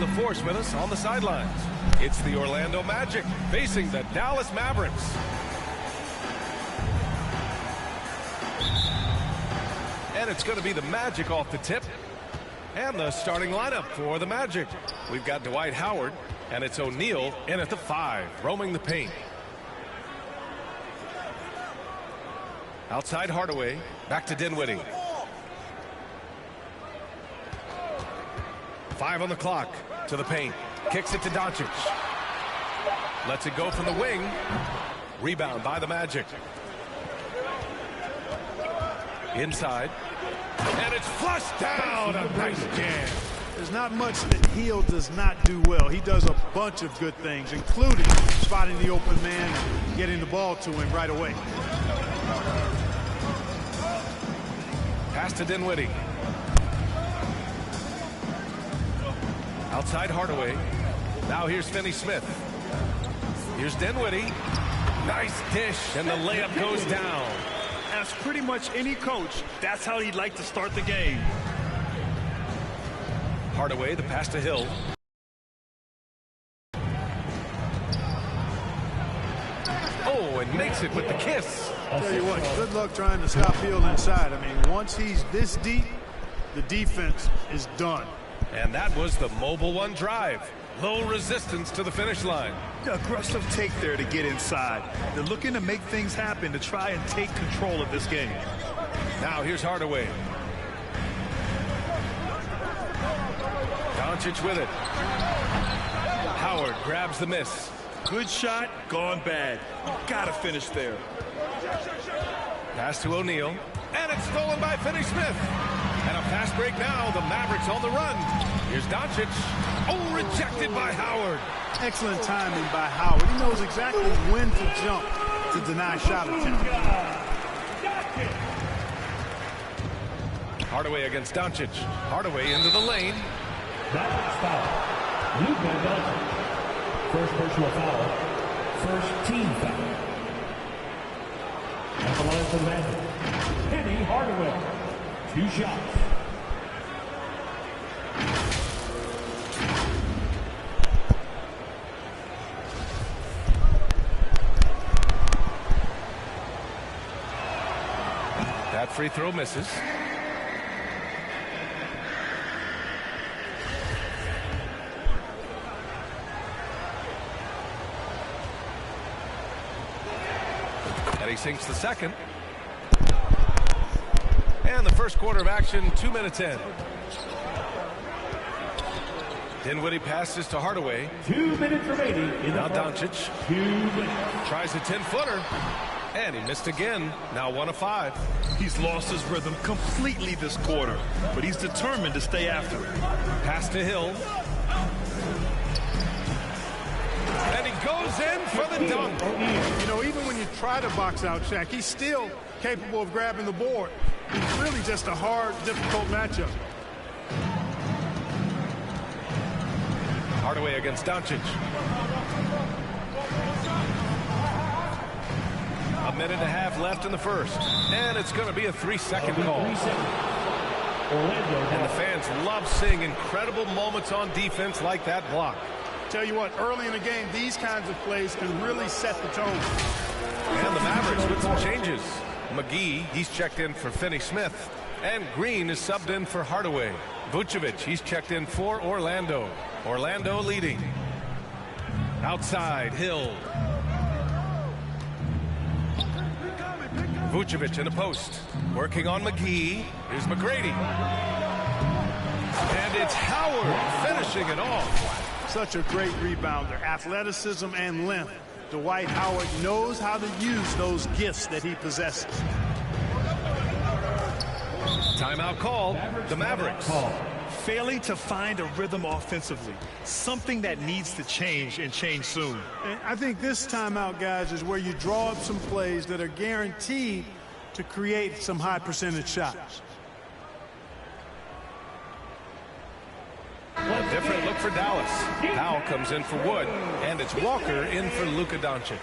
the force with us on the sidelines. It's the Orlando Magic facing the Dallas Mavericks. And it's going to be the Magic off the tip. And the starting lineup for the Magic. We've got Dwight Howard, and it's O'Neal in at the 5, roaming the paint. Outside Hardaway, back to Dinwiddie. 5 on the clock, to the paint. Kicks it to Doncic. Lets it go from the wing. Rebound by the Magic. Inside. And it's flushed down. A nice jam. There's not much that Hill does not do well. He does a bunch of good things, including spotting the open man and getting the ball to him right away. Pass to Dinwiddie. Outside Hardaway. Now here's Finney-Smith. Here's Dinwiddie. Nice dish, and the layup goes down. As pretty much any coach, that's how he'd like to start the game. Hardaway, the pass to Hill. Oh, and makes it with the kiss. Tell you what, good luck trying to stop Hill inside. I mean, once he's this deep, the defense is done. And that was the mobile one drive. Low resistance to the finish line. Aggressive take there to get inside. They're looking to make things happen to try and take control of this game. Now here's Hardaway. Doncic with it. Howard grabs the miss. Good shot, gone bad. You gotta finish there. Pass to O'Neal. And it's stolen by Finney-Smith. And a fast break now. The Mavericks on the run. Here's Doncic. Oh, rejected by Howard. Excellent timing by Howard. He knows exactly when to jump to deny shot attempt. Hardaway against Doncic. Hardaway into the lane. That's foul. Luka Doncic. First personal foul. First team foul. At the line for the Magic. Penny Hardaway. 2 shots. That free throw misses. And he sinks the second. And the first quarter of action, 2 minutes in. Dinwiddie passes to Hardaway. 2 minutes remaining. Now Doncic 2 minutes. tries a 10-footer. And he missed again. Now 1 of 5. He's lost his rhythm completely this quarter, but he's determined to stay after it. Pass to Hill. And he goes in for the dunk. You know, even when you try to box out Shaq, he's still capable of grabbing the board. It's really just a hard, difficult matchup. Hardaway against Doncic. A minute and a half left in the first. And it's going to be a 3-second call. And the fans love seeing incredible moments on defense like that block. Tell you what, early in the game, these kinds of plays can really set the tone. And the Mavericks with some changes. McGee, he's checked in for Finney-Smith. And Green is subbed in for Hardaway. Vucevic, he's checked in for Orlando. Orlando leading. Outside, Hill. Vucevic in the post. Working on McGee. Here's McGrady. And it's Howard finishing it off. Such a great rebounder. Athleticism and length. Dwight Howard knows how to use those gifts that he possesses. Timeout call. The Mavericks. Failing to find a rhythm offensively. Something that needs to change and change soon. And I think this timeout, guys, is where you draw up some plays that are guaranteed to create some high percentage shots. A different look for Dallas. Powell comes in for Wood, and it's Walker in for Luka Doncic.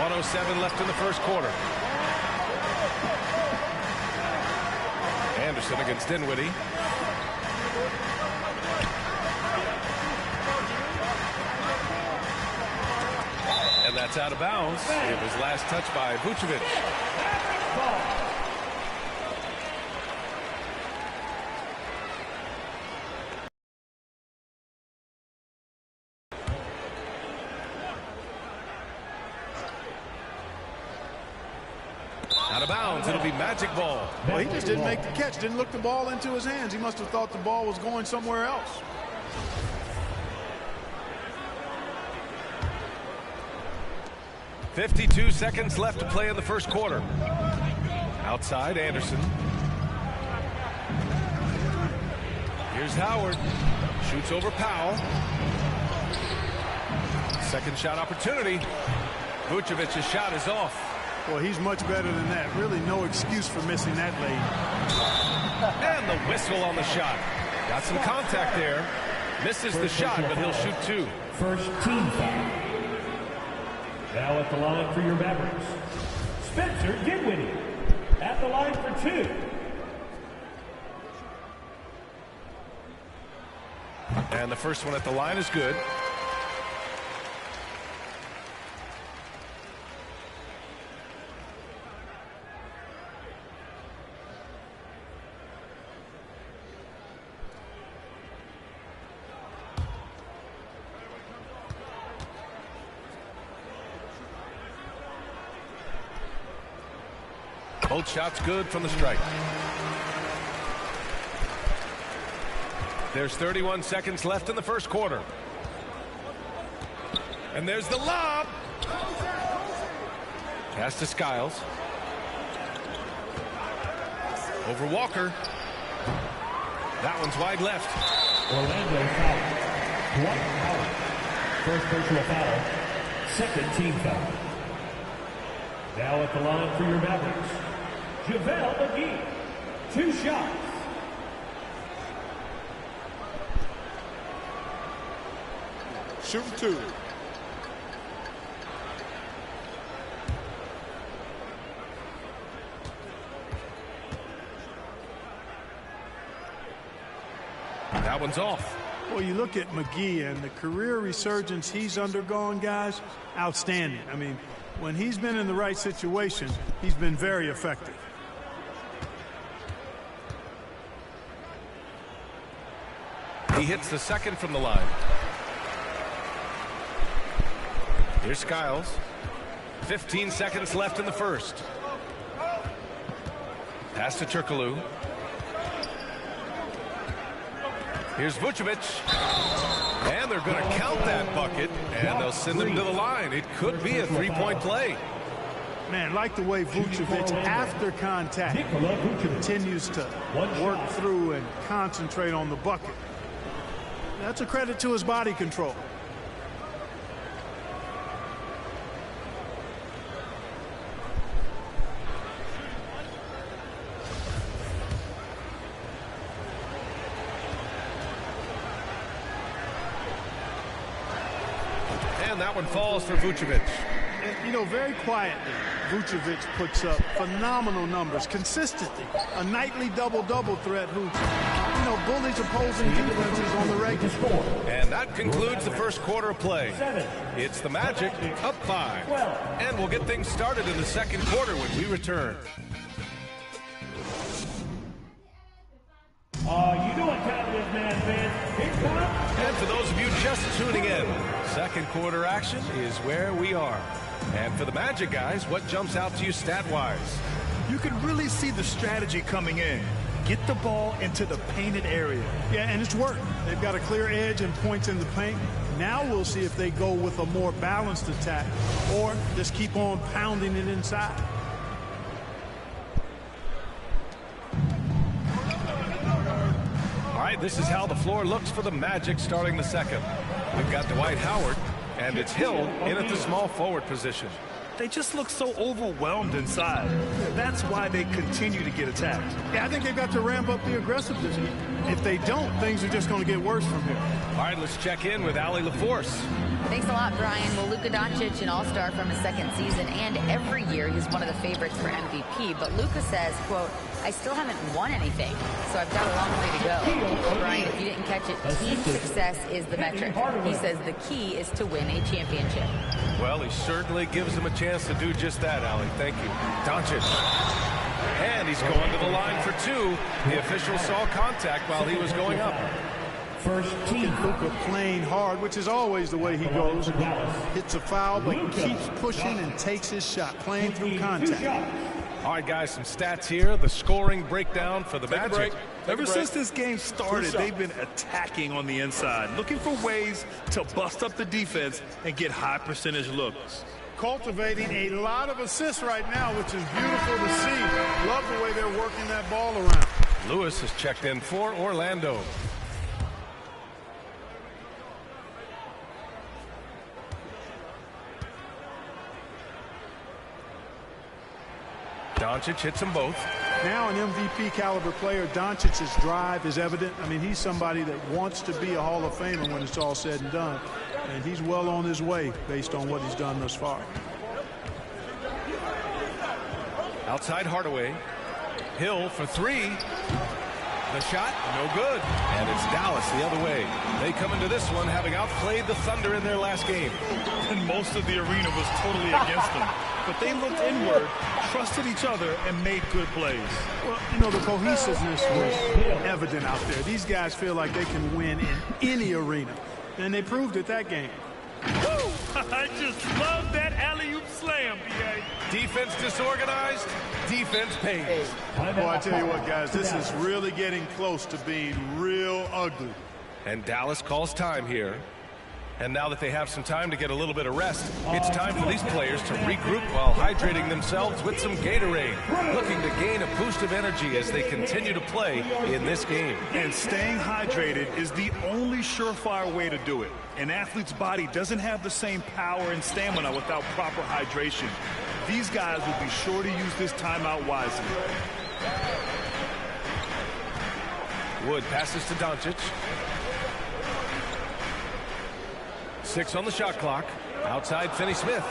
.107 left in the first quarter. Anderson against Dinwiddie. And that's out of bounds. It was last touched by Vucevic. Out of bounds. It'll be Magic ball. Well, he just didn't make the catch. Didn't look the ball into his hands. He must have thought the ball was going somewhere else. .52 seconds left to play in the first quarter. Outside, Anderson. Here's Howard. Shoots over Powell. Second shot opportunity. Vucevic's shot is off. Well, he's much better than that. Really no excuse for missing that lane. And the whistle on the shot. Got some contact there. Misses the shot, but he'll shoot two. First team foul. Now at the line for your Mavericks, Spencer Dinwiddie at the line for two. And the first one at the line is good. Both shots good from the strike. There's 31 seconds left in the first quarter. And there's the lob. Pass to Skiles. Over Walker. That one's wide left. Orlando foul. Dwight Howard. First personal foul. Second team foul. Now at the line for your Mavericks, JaVale McGee. Two shots. Shooting two. That one's off. Well, you look at McGee and the career resurgence he's undergone, guys, outstanding. I mean, when he's been in the right situation, he's been very effective. He hits the second from the line. Here's Skiles. 15 seconds left in the first. Pass to Turkoglu. Here's Vucevic. And they're going to count that bucket, and they'll send him to the line. It could be a three-point play. Man, like the way Vucevic, after contact, continues to work through and concentrate on the bucket. That's a credit to his body control. And that one falls for Vucevic. And, you know, very quietly, Vucevic puts up phenomenal numbers consistently. A nightly double-double threat who, you know, bullies opposing defenses on the regular. And that concludes the first quarter of play. It's the Magic up 5. And we'll get things started in the second quarter when we return. You know what time it is, man, fans. Here comes. And for those of you just tuning in, second quarter action is where we are. And for the Magic guys, what jumps out to you stat-wise? You can really see the strategy coming in. Get the ball into the painted area. Yeah, and it's worked. They've got a clear edge and points in the paint. Now we'll see if they go with a more balanced attack or just keep on pounding it inside. All right, this is how the floor looks for the Magic starting the second. We've got Dwight Howard, and it's Hill in at the small forward position. They just look so overwhelmed inside. That's why they continue to get attacked. Yeah, I think they've got to ramp up the aggressiveness. If they don't, things are just going to get worse from here. All right, let's check in with Allie LaForce. Thanks a lot, Brian. Well, Luka Doncic, an all-star from his second season, and every year he's one of the favorites for MVP. But Luka says, quote, I still haven't won anything, so I've got a long way to go. Brian, if you didn't catch it, team success is the metric. He says the key is to win a championship. Well, he certainly gives him a chance to do just that, Allie. Thank you. Doncic. And he's going to the line for two. The official saw contact while he was going up. First team. Luka playing hard, which is always the way he goes. Hits a foul, but keeps pushing and takes his shot, playing through contact. All right, guys, some stats here. The scoring breakdown for the Magic. Ever since this game started, they've been attacking on the inside, looking for ways to bust up the defense and get high percentage looks. Cultivating a lot of assists right now, which is beautiful to see. Love the way they're working that ball around. Lewis has checked in for Orlando. Doncic hits them both. Now an MVP caliber player. Doncic's drive is evident. I mean, he's somebody that wants to be a Hall of Famer when it's all said and done. And he's well on his way based on what he's done thus far. Outside Hardaway. Hill for three. The shot, no good. And it's Dallas the other way. They come into this one having outplayed the Thunder in their last game. And most of the arena was totally against them. But they looked inward, trusted each other, and made good plays. Well, you know, the cohesiveness was evident out there. These guys feel like they can win in any arena. And they proved it that game. Woo! I just love that alley-oop slam, B.A. Defense disorganized, defense pays. Boy, I tell you what, guys, this is really getting close to being real ugly. And Dallas calls time here. And now that they have some time to get a little bit of rest, it's time for these players to regroup while hydrating themselves with some Gatorade, looking to gain a boost of energy as they continue to play in this game. And staying hydrated is the only surefire way to do it. An athlete's body doesn't have the same power and stamina without proper hydration. These guys will be sure to use this timeout wisely. Wood passes to Doncic. 6 on the shot clock. Outside Finney-Smith.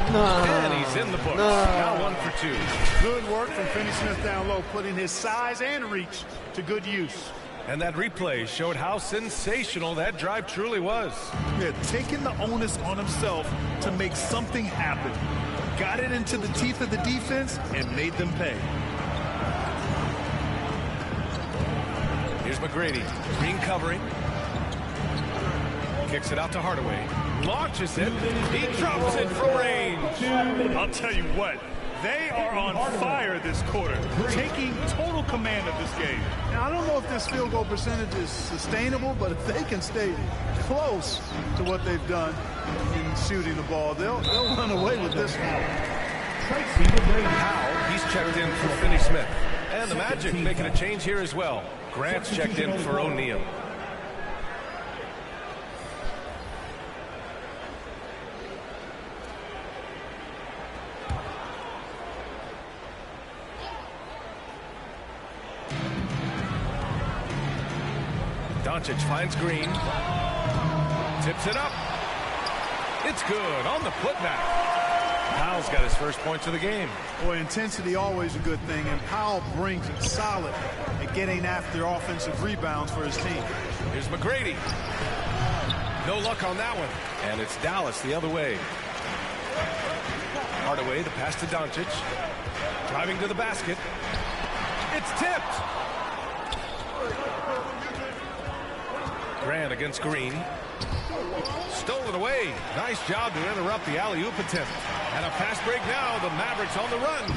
And he's in the books. Now 1 for 2. Good work from Finney-Smith down low, putting his size and reach to good use. And that replay showed how sensational that drive truly was. Yeah, taking the onus on himself to make something happen. Got it into the teeth of the defense and made them pay. Here's McGrady. Green covering. Kicks it out to Hardaway. Launches it. He drops it from range. I'll tell you what, they are on fire this quarter, taking total command of this game. Now, I don't know if this field goal percentage is sustainable, but if they can stay close to what they've done in shooting the ball, they'll run away with this one. Powell, he's checked in for Finney-Smith. And the Magic making a change here as well. Grant's checked in for O'Neal. Doncic finds Green. Tips it up. It's good on the putback. Powell's got his first points of the game. Boy, intensity always a good thing, and Powell brings it solid at getting after offensive rebounds for his team. Here's McGrady. No luck on that one. And it's Dallas the other way. Hardaway, the pass to Doncic. Driving to the basket. It's tipped. Grant against Green. Stolen away. Nice job to interrupt the alley-oop attempt. And a fast break now. The Mavericks on the run.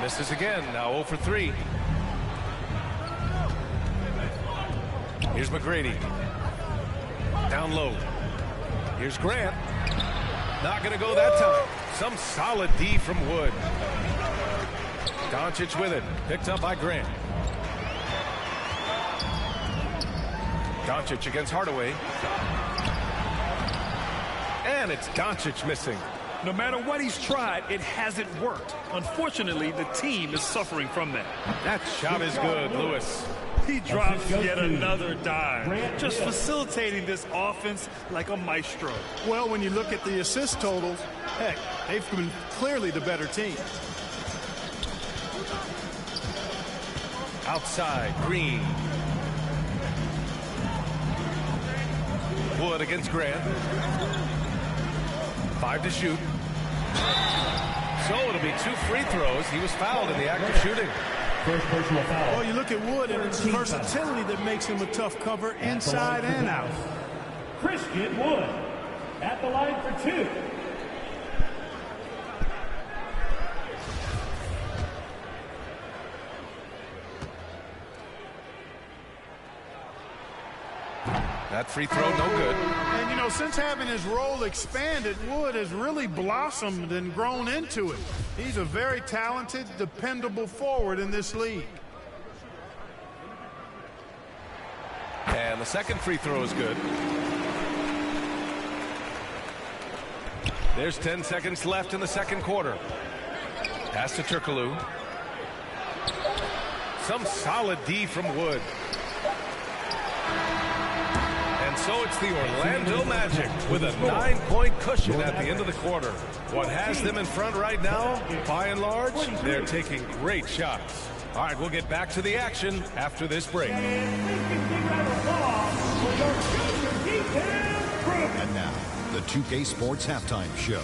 Misses again. Now 0 for 3. Here's McGrady. Down low. Here's Grant. Not going to go that time. Some solid D from Wood. Doncic with it. Picked up by Grant. Doncic against Hardaway. And it's Doncic missing. No matter what he's tried, it hasn't worked. Unfortunately, the team is suffering from that. That shot is good, Lewis. He drops yet another dime, just facilitating this offense like a maestro. Well, when you look at the assist totals, heck, they've been clearly the better team. Outside, Green. Wood against Grant. 5 to shoot. So it'll be 2 free throws. He was fouled in the act of shooting. First personal foul. Well, you look at Wood, and it's versatility that makes him a tough cover inside and out. Christian Wood at the line for 2. That free throw, no good. And, you know, since having his role expanded, Wood has really blossomed and grown into it. He's a very talented, dependable forward in this league. And the second free throw is good. There's 10 seconds left in the second quarter. Pass to Turkoglu. Some solid D from Wood. And so it's the Orlando Magic with a 9-point cushion at the end of the quarter. What has them in front right now, by and large, they're taking great shots. All right, we'll get back to the action after this break. And now, the 2K Sports Halftime Show.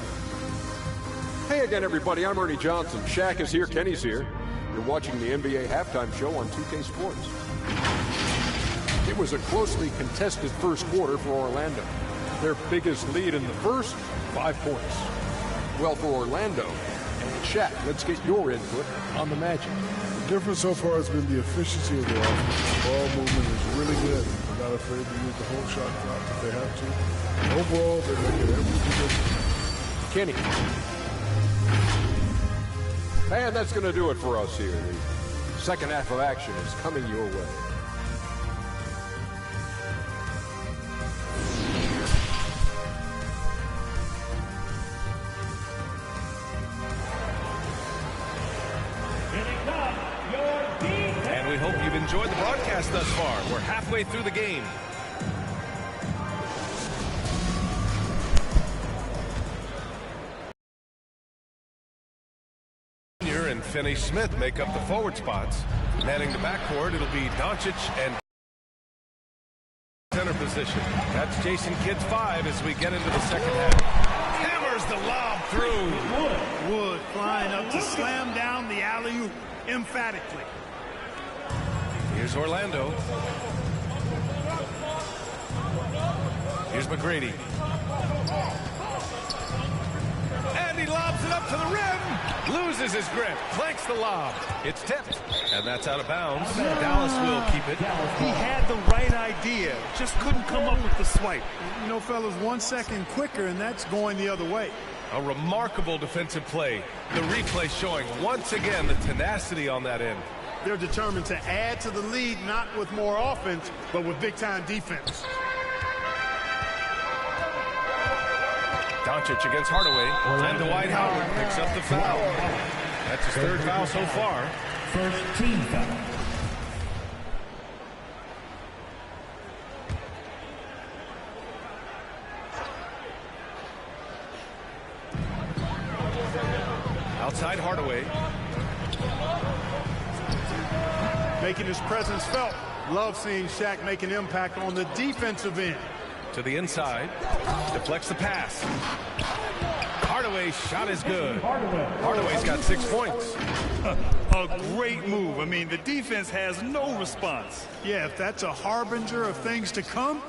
Hey again, everybody. I'm Ernie Johnson. Shaq is here. Kenny's here. You're watching the NBA Halftime Show on 2K Sports. It was a closely contested first quarter for Orlando. Their biggest lead in the first, 5 points. Well, for Orlando, and Shaq, let's get your input on the Magic. The difference so far has been the efficiency of the offense. The ball movement is really good. They're not afraid to use the whole shot clock if they have to. Overall, they're making every position. Kenny. And that's going to do it for us here. The second half of action is coming your way. And we hope you've enjoyed the broadcast thus far. We're halfway through the game. And Finney-Smith make up the forward spots. Manning the backcourt, it'll be Doncic and center position. That's Jason Kidd's 5 as we get into the second half. Hammers the lob through. Wood flying up to slam down the alley-oop emphatically. Here's Orlando. Here's McGrady. And he lobs it up to the rim. Loses his grip. Clanks the lob. It's tipped. And that's out of bounds. Dallas will keep it. He had the right idea. Just couldn't come up with the swipe. You know, fellas, 1 second quicker, and that's going the other way. A remarkable defensive play. The replay showing once again the tenacity on that end. They're determined to add to the lead, not with more offense, but with big-time defense. Doncic against Hardaway, and Dwight Howard picks up the foul. That's his third foul so far. First team foul. Outside Hardaway. Making his presence felt. Love seeing Shaq make an impact on the defensive end. To the inside, deflects the pass. Hardaway's shot is good. Hardaway's got 6 points. A great move. I mean, the defense has no response. Yeah, if that's a harbinger of things to come,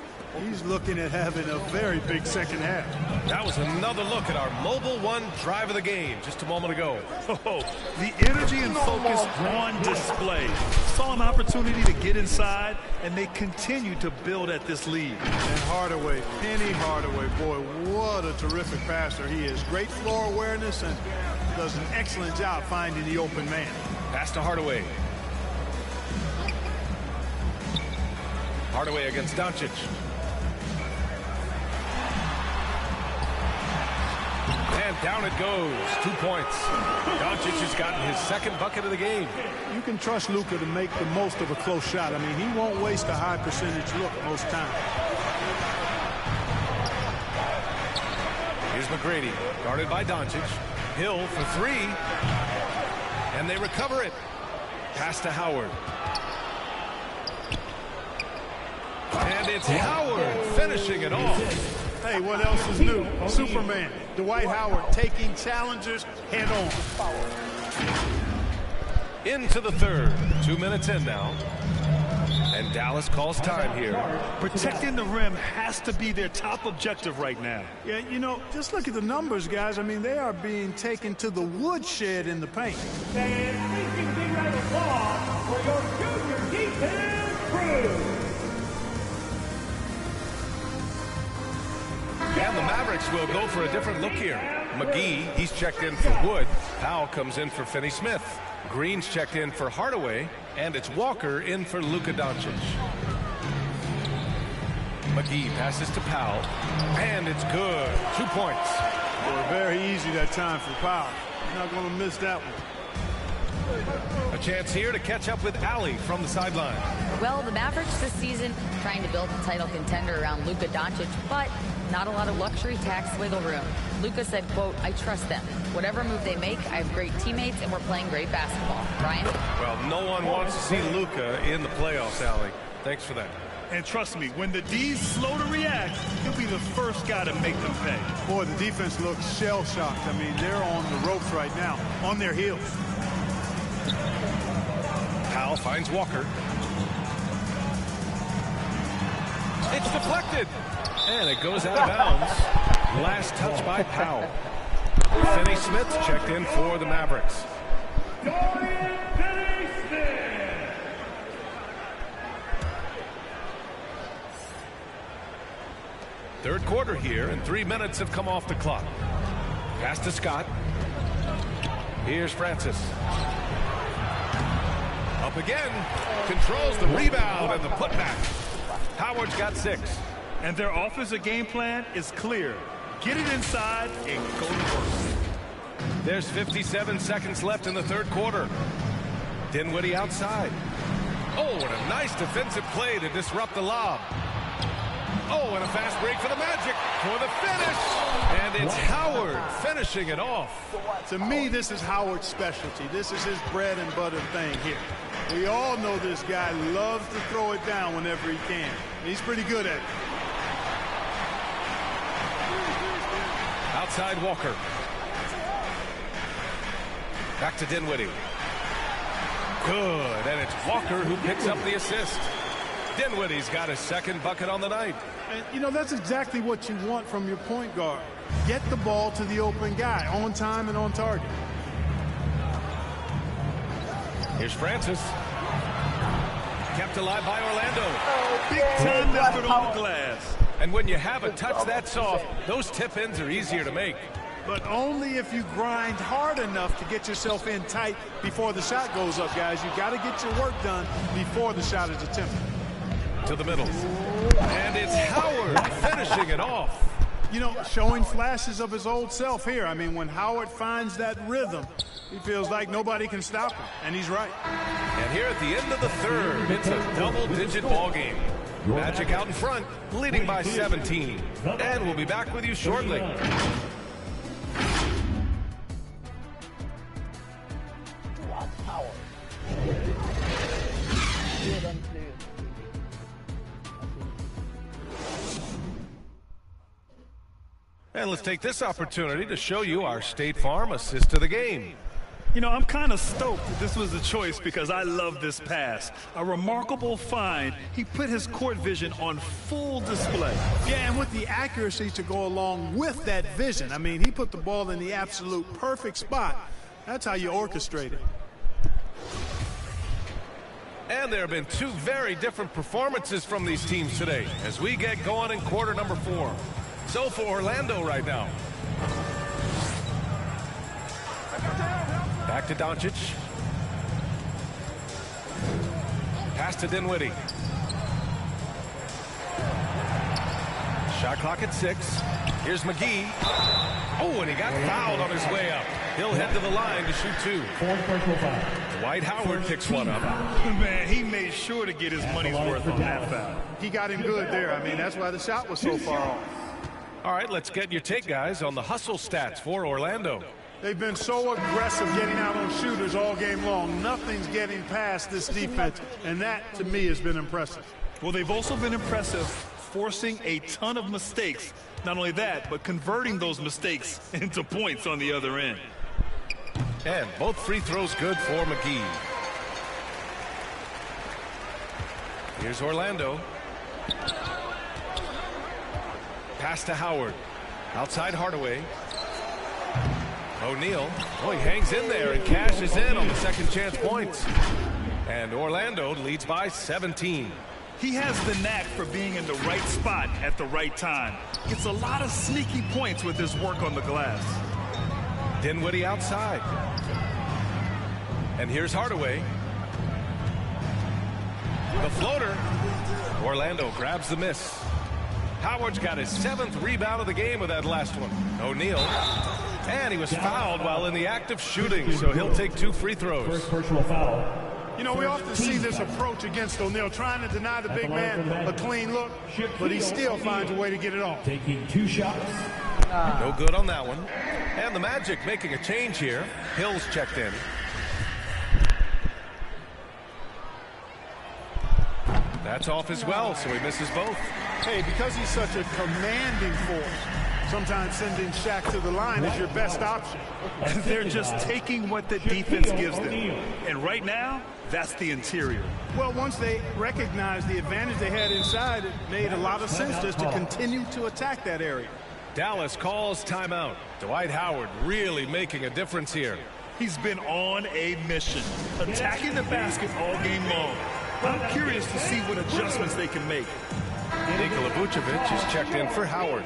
he's looking at having a very big second half. That was another look at our Mobile One drive of the game just a moment ago. Oh, the energy and focus on display. Saw an opportunity to get inside, and they continue to build at this lead. And Hardaway, Penny Hardaway, boy, what a terrific passer he is. Great floor awareness and does an excellent job finding the open man. Pass to Hardaway. Hardaway against Doncic. And down it goes. 2 points. Doncic has gotten his second bucket of the game. You can trust Luka to make the most of a close shot. I mean, he won't waste a high percentage look most times. Here's McGrady, guarded by Doncic. Hill for three. And they recover it. Pass to Howard. And it's Howard finishing it off. Hey, what else is new? Superman, Dwight Howard, taking challengers head on. Into the third. 2 minutes in now. And Dallas calls time here. Protecting the rim has to be their top objective right now. Yeah, you know, just look at the numbers, guys. I mean, they are being taken to the woodshed in the paint. And please give a big round of applause for your junior defense crew. And the Mavericks will go for a different look here. McGee, he's checked in for Wood. Powell comes in for Finney-Smith. Green's checked in for Hardaway. And it's Walker in for Luka Doncic. McGee passes to Powell. And it's good. 2 points. They were very easy that time for Powell. You're not going to miss that one. A chance here to catch up with Allie from the sideline. Well, the Mavericks this season trying to build a title contender around Luka Doncic, but not a lot of luxury tax wiggle room. Luka said, quote, I trust them. Whatever move they make, I have great teammates, and we're playing great basketball. Brian? Well, no one wants to see Luka in the playoffs, Allie. Thanks for that. And trust me, when the D's slow to react, he'll be the first guy to make them pay. Boy, the defense looks shell-shocked. I mean, they're on the ropes right now, on their heels. Powell finds Walker. It's deflected. And it goes out of bounds. Last touch by Powell. Finney-Smith checked in for the Mavericks. Third quarter here, and 3 minutes have come off the clock. Pass to Scott. Here's Francis. Up again. Controls the rebound and the putback. Howard's got 6. And their offensive game plan is clear. Get it inside and go to work. There's 57 seconds left in the third quarter. Dinwiddie outside. Oh, and a nice defensive play to disrupt the lob. Oh, and a fast break for the Magic for the finish. And it's Howard finishing it off. To me, this is Howard's specialty. This is his bread and butter thing here. We all know this guy loves to throw it down whenever he can. He's pretty good at it. Outside Walker. Back to Dinwiddie. Good, and it's Walker who picks up the assist. Dinwiddie's got his second bucket on the night. And, you know, that's exactly what you want from your point guard. Get the ball to the open guy, on time and on target. Here's Francis. Kept alive by Orlando. Big time effort on the glass. And when you have a touch that soft, those tip-ins are easier to make. But only if you grind hard enough to get yourself in tight before the shot goes up, guys. You got to get your work done before the shot is attempted. To the middle. And it's Howard finishing it off. You know, showing flashes of his old self here. I mean, when Howard finds that rhythm, he feels like nobody can stop him. And he's right. And here at the end of the third, it's a double-digit ball game. Magic out in front, leading by 17. And we'll be back with you shortly. And let's take this opportunity to show you our State Farm assist of the game. You know, I'm kind of stoked that this was the choice because I love this pass. A remarkable find. He put his court vision on full display. Yeah, and with the accuracy to go along with that vision. I mean, he put the ball in the absolute perfect spot. That's how you orchestrate it. And there have been two very different performances from these teams today as we get going in quarter number 4. So for Orlando right now. Back to Doncic. Pass to Dinwiddie. Shot clock at 6. Here's McGee. Oh, and he got fouled on his way up. He'll head to the line to shoot 2. Fourth personal foul. Dwight Howard picks one up. Man, he made sure to get his money's worth on that foul. He got him good there. I mean, that's why the shot was so far off. All right, let's get your take, guys, on the hustle stats for Orlando. They've been so aggressive getting out on shooters all game long. Nothing's getting past this defense, and that, to me, has been impressive. Well, they've also been impressive forcing a ton of mistakes. Not only that, but converting those mistakes into points on the other end. And both free throws good for McGee. Here's Orlando. Pass to Howard. Outside Hardaway. O'Neal. Oh, he hangs in there and cashes in on the second chance points. And Orlando leads by 17. He has the knack for being in the right spot at the right time. Gets a lot of sneaky points with his work on the glass. Dinwiddie outside. And here's Hardaway. The floater. Orlando grabs the miss. Howard's got his 7th rebound of the game with that last one. O'Neal. And he was fouled while in the act of shooting, so he'll take 2 free throws. First personal foul. You know, we often see this approach against O'Neal, trying to deny the big man a clean look, but he still finds a way to get it off. Taking 2 shots. No good on that one. And the Magic making a change here. Hill's checked in. That's off as well, so he misses both. Hey, because he's such a commanding force, sometimes sending Shaq to the line is your best option. They're just taking what the defense gives them. And right now, that's the interior. Well, once they recognized the advantage they had inside, it made a lot of sense just to continue to attack that area. Dallas calls timeout. Dwight Howard really making a difference here. He's been on a mission, attacking the basket all game long. I'm curious to see what adjustments they can make. Nikola Vucevic is checked in for Howard.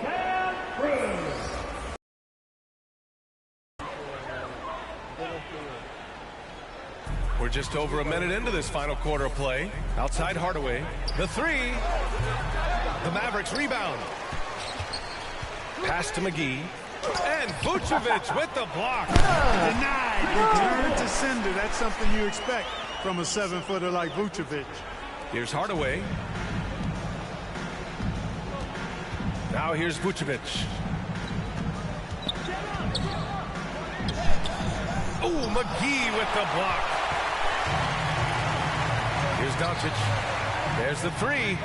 We're just over a minute into this final quarter of play. Outside Hardaway. The 3. The Mavericks rebound. Pass to McGee. And Vucevic with the block. Denied. Return to sender. That's something you expect from a 7-footer like Vucevic. Here's Hardaway. Now here's Vucevic. Oh, McGee with the block. Here's Doncic. There's the 3.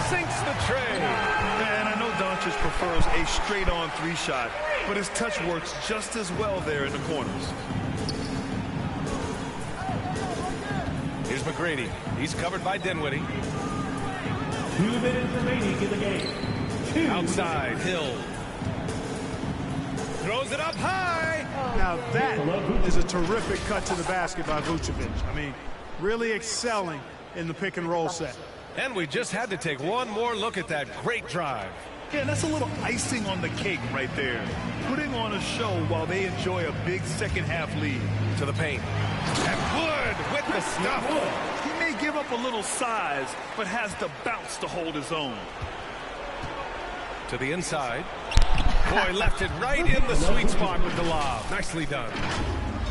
Sinks the tray. And I know Doncic prefers a straight-on 3 shot, but his touch works just as well there in the corners. Here's McGrady. He's covered by Dinwiddie. 2 minutes remaining in the game. Outside, Hill. Throws it up high. Now that is a terrific cut to the basket by Vucevic. I mean, really excelling in the pick and roll set. And we just had to take one more look at that great drive. Yeah, that's a little icing on the cake right there. Putting on a show while they enjoy a big second half lead. To the paint. And Wood with the stuff. He may give up a little size, but has the bounce to hold his own. To the inside. Boy, left it right in the sweet spot with the lob. Nicely done.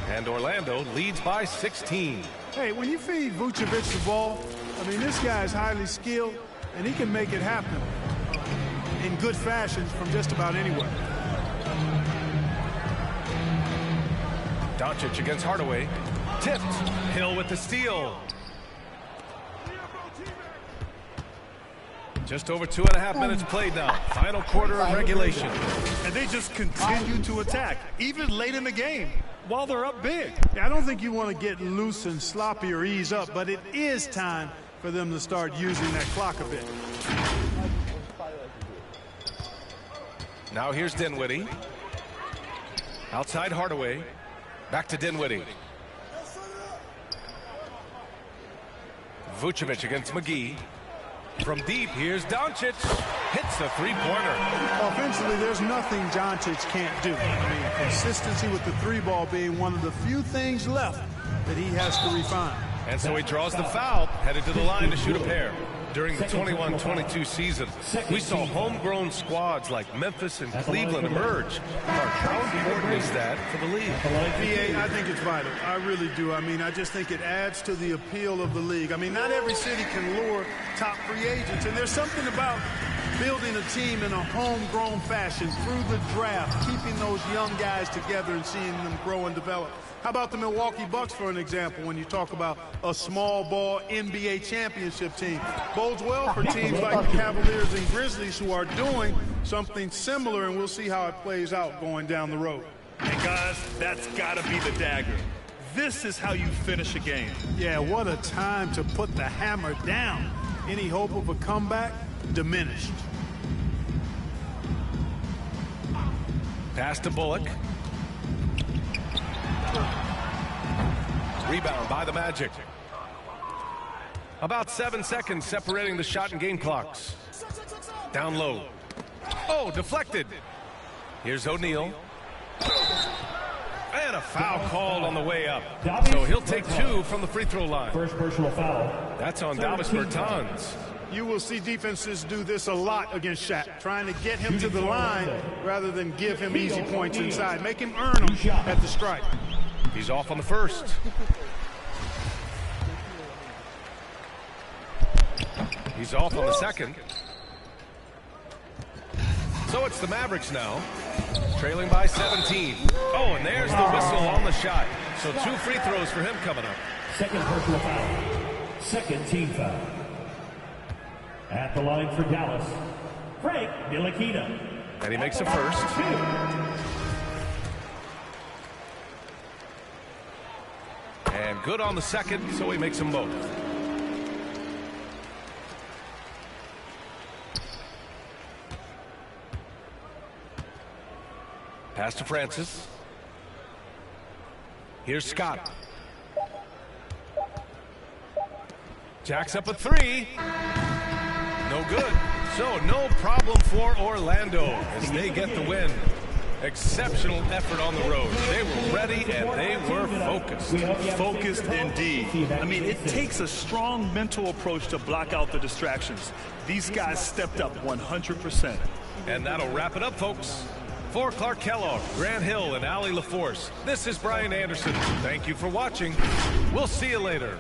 And Orlando leads by 16. Hey, when you feed Vucevic the ball, I mean, this guy is highly skilled, and he can make it happen in good fashion from just about anywhere. Doncic against Hardaway. Tipped. Hill with the steal. Just over 2.5 minutes played now. Final quarter of regulation. And they just continue to attack, even late in the game, while they're up big. I don't think you want to get loose and sloppy or ease up, but it is time for them to start using that clock a bit. Now here's Dinwiddie. Outside Hardaway. Back to Dinwiddie. Vucevic against McGee. From deep, here's Doncic. Hits the three-pointer. Offensively, there's nothing Doncic can't do. I mean, consistency with the 3-ball being one of the few things left that he has to refine. And so he draws the foul, headed to the line to shoot a pair. During the 21-22 season, we saw homegrown squads like Memphis and Cleveland emerge. How important is that for the league? VA, I think it's vital. I really do. I mean, I just think it adds to the appeal of the league. I mean, not every city can lure top free agents, and there's something about building a team in a homegrown fashion through the draft, keeping those young guys together and seeing them grow and develop. How about the Milwaukee Bucks, for an example, when you talk about a small ball NBA championship team? Bodes well for teams like the Cavaliers and Grizzlies who are doing something similar, and we'll see how it plays out going down the road. And guys, that's got to be the dagger. This is how you finish a game. Yeah, what a time to put the hammer down. Any hope of a comeback? Diminished. Pass to Bullock. Rebound by the Magic. About 7 seconds separating the shot and game clocks. Down low. Oh, deflected. Here's O'Neal. And a foul called on the way up. So he'll take 2 from the free throw line. First personal foul. That's on Davis Bertans. You will see defenses do this a lot against Shaq, trying to get him to the line rather than give him easy points inside. Make him earn them at the stripe. He's off on the first. He's off on the second. So it's the Mavericks now, trailing by 17. Oh, and there's the whistle on the shot. So 2 free throws for him coming up. Second personal foul. Second team foul. At the line for Dallas, Frank Ntilikina. And he makes a first. And good on the second, so he makes them both. Pass to Francis. Here's Scott. Jacks up a 3. No good. So no problem for Orlando as they get the win. Exceptional effort on the road. They were ready and they were focused. Focused indeed. I mean, it takes a strong mental approach to block out the distractions. These guys stepped up 100%. And that'll wrap it up, folks. For Clark Kellogg, Grant Hill, and Allie LaForce, this is Brian Anderson. Thank you for watching. We'll see you later.